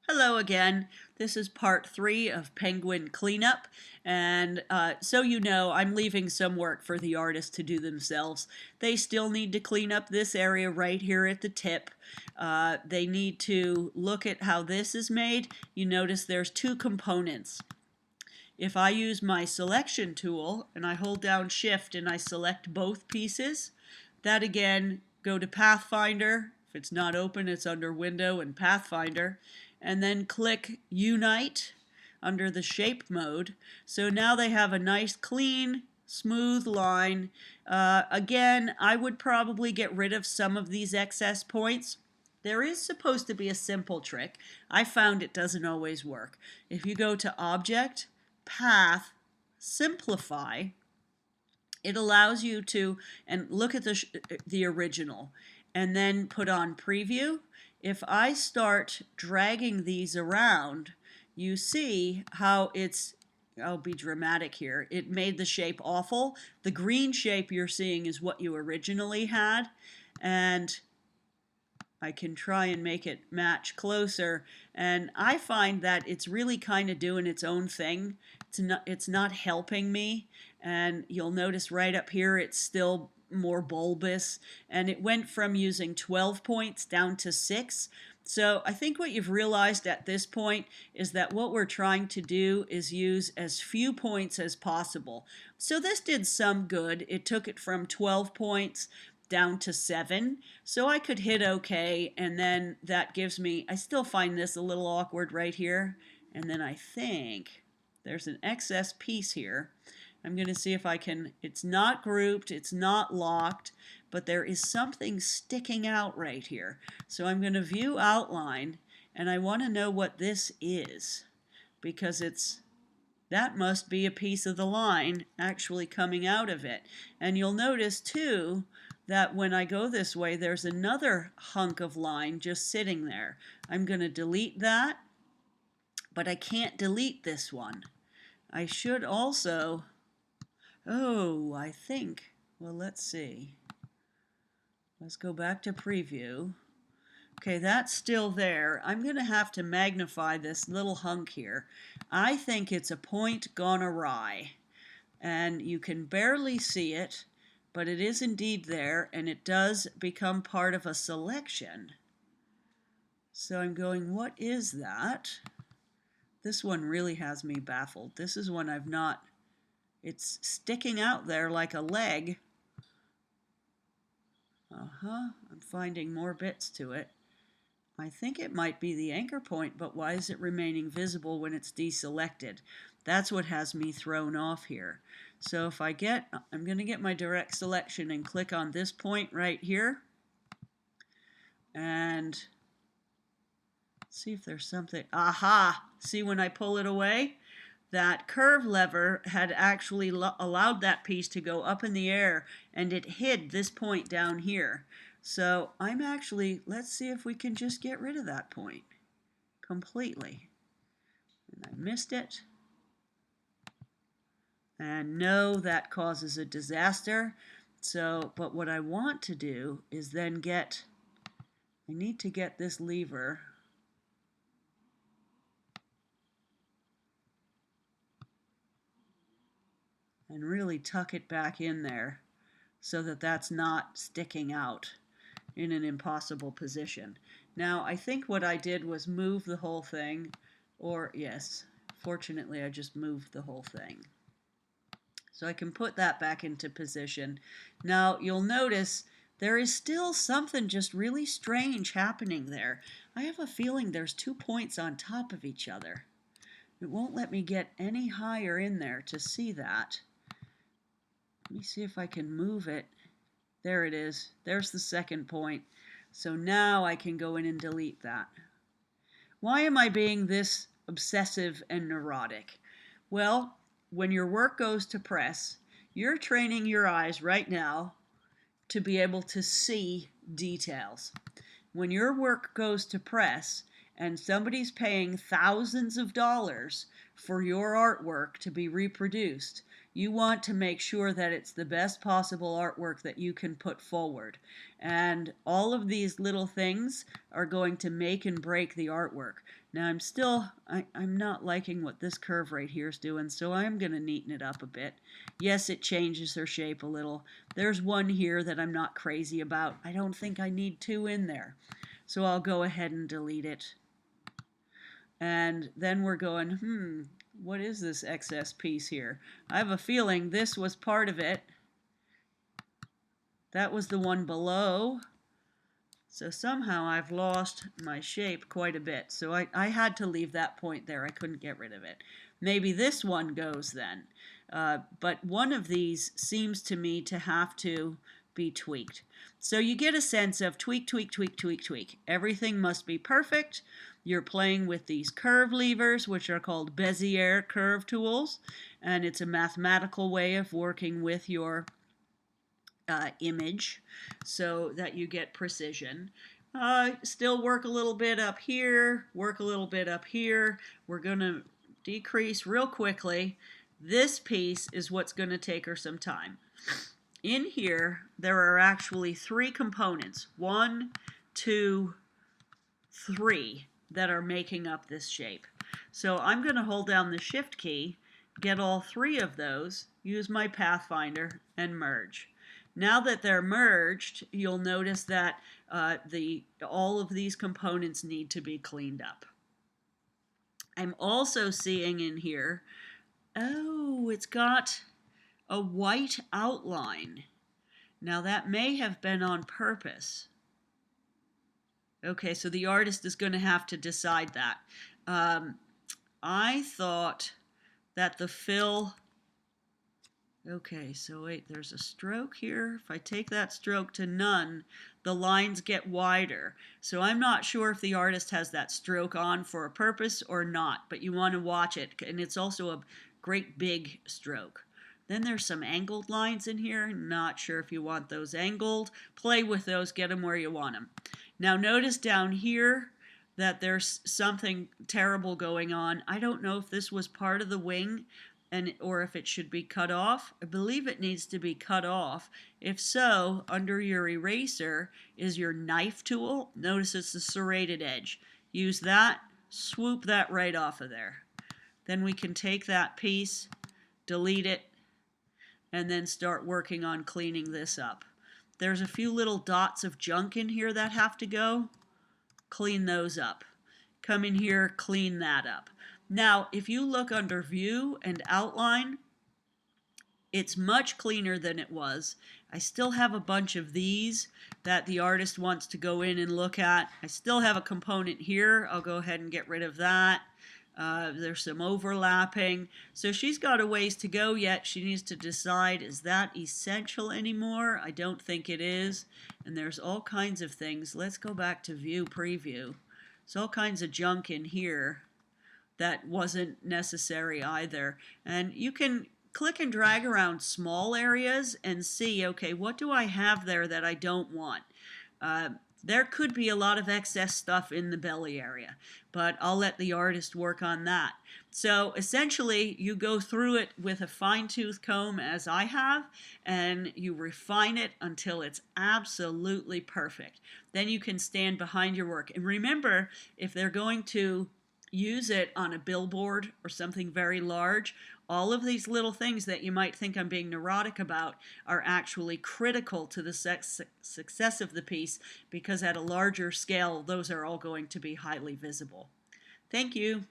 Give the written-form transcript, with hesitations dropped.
Hello again. This is part 3 of Penguin Cleanup, and so you know, I'm leaving some work for the artist to do themselves. They still need to clean up this area right here at the tip. They need to look at how this is made. You notice there's two components. If I use my selection tool and I hold down Shift and I select both pieces, that again, go to Pathfinder. If it's not open, it's under Window and Pathfinder, and then click Unite under the shape mode. So now they have a nice clean smooth line. Again, I would probably get rid of some of these excess points. There is supposed to be a simple trick. I found it doesn't always work. If you go to Object, Path, Simplify, it allows you to, and look at the original, and then put on Preview. If I start dragging these around, you see how I'll be dramatic here. It made the shape awful. The green shape you're seeing is what you originally had, and I can try and make it match closer, and I find that it's really kind of doing its own thing. It's not helping me, and you'll notice right up here it's still more bulbous, and it went from using 12 points down to 6. So I think what you've realized at this point is that what we're trying to do is use as few points as possible. So this did some good. It took it from 12 points down to 7. So I could hit OK, and then that gives me, I still find this a little awkward right here. And then I think there's an excess piece here. I'm going to see if I can, it's not grouped, it's not locked, but there is something sticking out right here. So I'm going to view outline, and I want to know what this is, because that must be a piece of the line actually coming out of it. And you'll notice too that when I go this way, there's another hunk of line just sitting there. I'm going to delete that, but I can't delete this one. I should also, I think, well, let's see. Let's go back to preview. Okay, that's still there. I'm going to have to magnify this little hunk here. I think it's a point gone awry, and you can barely see it, but it is indeed there, and it does become part of a selection. So I'm going, what is that? This one really has me baffled. This is one I've not, it's sticking out there like a leg. I'm finding more bits to it. I think it might be the anchor point, but why is it remaining visible when it's deselected? That's what has me thrown off here. So if I'm going to get my direct selection and click on this point right here, and see if there's something. Aha! See, when I pull it away, that curve lever had actually allowed that piece to go up in the air, and it hid this point down here. So I'm actually, let's see if we can just get rid of that point completely. And I missed it. And no, that causes a disaster. So, but what I want to do is then I need to get this lever and really tuck it back in there so that that's not sticking out in an impossible position. Now, I think what I did was move the whole thing, or yes, fortunately I just moved the whole thing. So I can put that back into position. Now, you'll notice there is still something just really strange happening there. I have a feeling there's 2 points on top of each other. It won't let me get any higher in there to see that. Let me see if I can move it. There it is. There's the second point. So now I can go in and delete that. Why am I being this obsessive and neurotic? Well, when your work goes to press, you're training your eyes right now to be able to see details. When your work goes to press and somebody's paying thousands of dollars for your artwork to be reproduced, you want to make sure that it's the best possible artwork that you can put forward. And all of these little things are going to make and break the artwork. Now I'm not liking what this curve right here is doing, so I'm going to neaten it up a bit. Yes, it changes her shape a little. There's one here that I'm not crazy about. I don't think I need two in there. So I'll go ahead and delete it. And then we're going, what is this excess piece here? I have a feeling this was part of it. That was the one below. So somehow I've lost my shape quite a bit. So I had to leave that point there. I couldn't get rid of it. Maybe this one goes then. But one of these seems to me to have to be tweaked. So you get a sense of tweak, tweak, tweak, tweak, tweak. Everything must be perfect. You're playing with these curve levers, which are called Bezier curve tools. And it's a mathematical way of working with your image so that you get precision. Still work a little bit up here, work a little bit up here. We're going to decrease real quickly. This piece is what's going to take her some time. In here, there are actually three components, 1, 2, 3, that are making up this shape. So I'm going to hold down the Shift key, get all three of those, use my Pathfinder, and merge. Now that they're merged, you'll notice that all of these components need to be cleaned up. I'm also seeing in here, oh, it's got a white outline. Now that may have been on purpose. Okay, so the artist is going to have to decide that. I thought that the fill... Okay, so wait, there's a stroke here. If I take that stroke to none, the lines get wider. So I'm not sure if the artist has that stroke on for a purpose or not, but you want to watch it, and it's also a great big stroke. Then there's some angled lines in here. Not sure if you want those angled. Play with those, get them where you want them. Now notice down here that there's something terrible going on. I don't know if this was part of the wing or if it should be cut off. I believe it needs to be cut off. If so, under your eraser is your knife tool. Notice it's the serrated edge. Use that, swoop that right off of there. Then we can take that piece, delete it, and then start working on cleaning this up. There's a few little dots of junk in here that have to go. Clean those up. Come in here, clean that up. Now, if you look under View and Outline, it's much cleaner than it was. I still have a bunch of these that the artist wants to go in and look at. I still have a component here. I'll go ahead and get rid of that. There's some overlapping. So she's got a ways to go yet. She needs to decide, is that essential anymore? I don't think it is. And there's all kinds of things. Let's go back to View Preview. There's all kinds of junk in here that wasn't necessary either. And you can click and drag around small areas and see, okay, what do I have there that I don't want? There could be a lot of excess stuff in the belly area, but I'll let the artist work on that. So essentially, you go through it with a fine-tooth comb, as I have, and you refine it until it's absolutely perfect. Then you can stand behind your work. And remember, if they're going to use it on a billboard or something very large, all of these little things that you might think I'm being neurotic about are actually critical to the success of the piece, because at a larger scale, those are all going to be highly visible. Thank you.